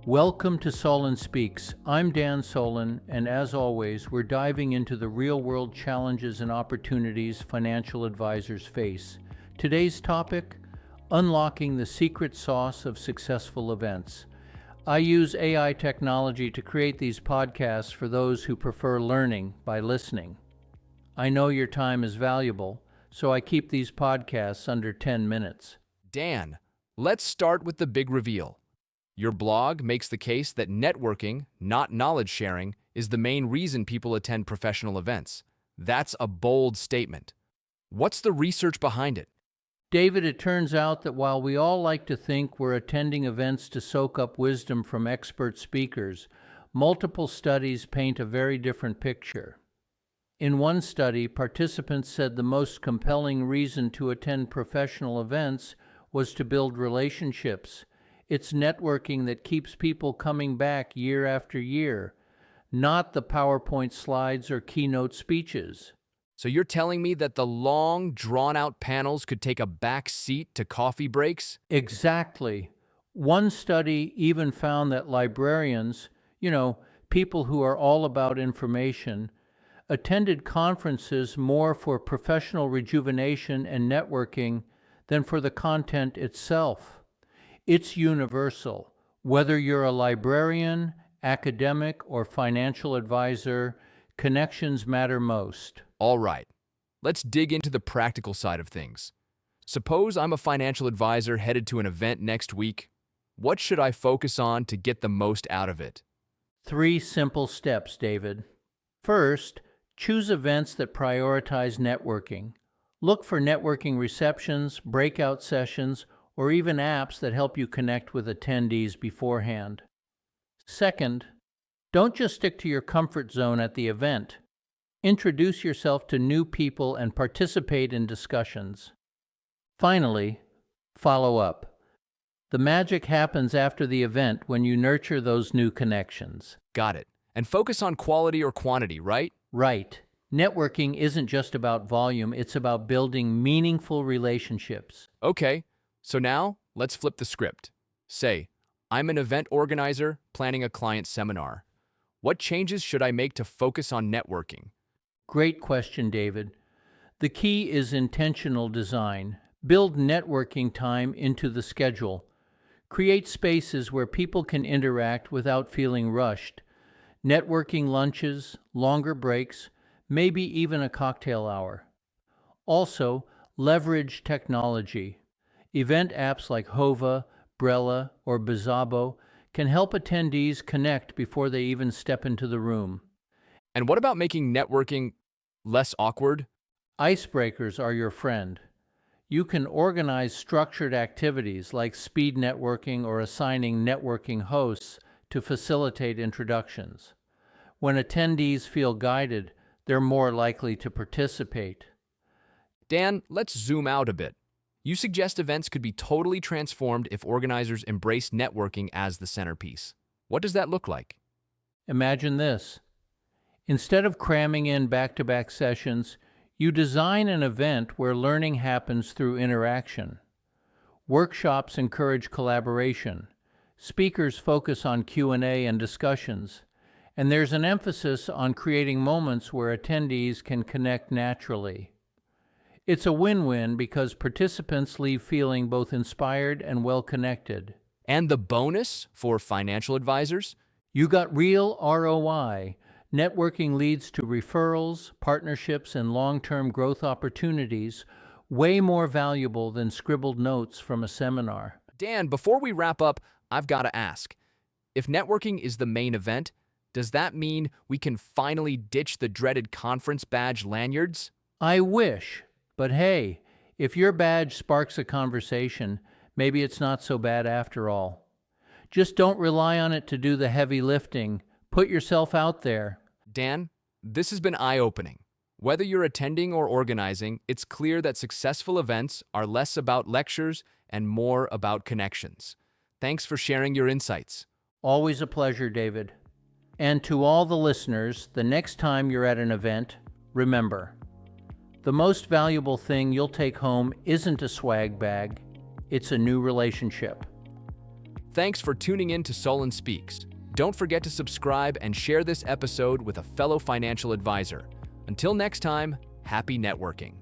Welcome to Solin Speaks. I'm Dan Solin, and as always, we're diving into the real-world challenges and opportunities financial advisors face. Today's topic, unlocking the secret sauce of successful events. I use AI technology to create these podcasts for those who prefer learning by listening. I know your time is valuable, so I keep these podcasts under 10 minutes. Dan, let's start with the big reveal. Your blog makes the case that networking, not knowledge sharing, is the main reason people attend professional events. That's a bold statement. What's the research behind it? David, it turns out that while we all like to think we're attending events to soak up wisdom from expert speakers, multiple studies paint a very different picture. In one study, participants said the most compelling reason to attend professional events was to build relationships. It's networking that keeps people coming back year after year, not the PowerPoint slides or keynote speeches. So you're telling me that the long, drawn-out panels could take a back seat to coffee breaks? Exactly. One study even found that librarians, people who are all about information, attended conferences more for professional rejuvenation and networking than for the content itself. It's universal. Whether you're a librarian, academic, or financial advisor, connections matter most. All right, let's dig into the practical side of things. Suppose I'm a financial advisor headed to an event next week. What should I focus on to get the most out of it? 3 simple steps, David. First, choose events that prioritize networking. Look for networking receptions, breakout sessions, or even apps that help you connect with attendees beforehand. Second, don't just stick to your comfort zone at the event. Introduce yourself to new people and participate in discussions. Finally, follow up. The magic happens after the event when you nurture those new connections. Got it. And focus on quality or quantity, right? Right. Networking isn't just about volume, it's about building meaningful relationships. Okay, so now let's flip the script. Say, I'm an event organizer planning a client seminar. What changes should I make to focus on networking? Great question, David. The key is intentional design. Build networking time into the schedule. Create spaces where people can interact without feeling rushed. Networking lunches, longer breaks, maybe even a cocktail hour. Also, leverage technology. Event apps like Hova, Brella, or Bizabo can help attendees connect before they even step into the room. And what about making networking less awkward? Icebreakers are your friend. You can organize structured activities like speed networking or assigning networking hosts to facilitate introductions. When attendees feel guided, they're more likely to participate. Dan, let's zoom out a bit. You suggest events could be totally transformed if organizers embrace networking as the centerpiece. What does that look like? Imagine this. Instead of cramming in back-to-back sessions, you design an event where learning happens through interaction. Workshops encourage collaboration. Speakers focus on Q&A and discussions. And there's an emphasis on creating moments where attendees can connect naturally. It's a win-win because participants leave feeling both inspired and well-connected. And the bonus for financial advisors? You got real ROI. Networking leads to referrals, partnerships, and long-term growth opportunities, way more valuable than scribbled notes from a seminar. Dan, before we wrap up, I've got to ask. If networking is the main event, does that mean we can finally ditch the dreaded conference badge lanyards? I wish. But hey, if your badge sparks a conversation, maybe it's not so bad after all. Just don't rely on it to do the heavy lifting. Put yourself out there. Dan, this has been eye-opening. Whether you're attending or organizing, it's clear that successful events are less about lectures and more about connections. Thanks for sharing your insights. Always a pleasure, David. And to all the listeners, the next time you're at an event, remember, the most valuable thing you'll take home isn't a swag bag, it's a new relationship. Thanks for tuning in to Solin Speaks. Don't forget to subscribe and share this episode with a fellow financial advisor. Until next time, happy networking.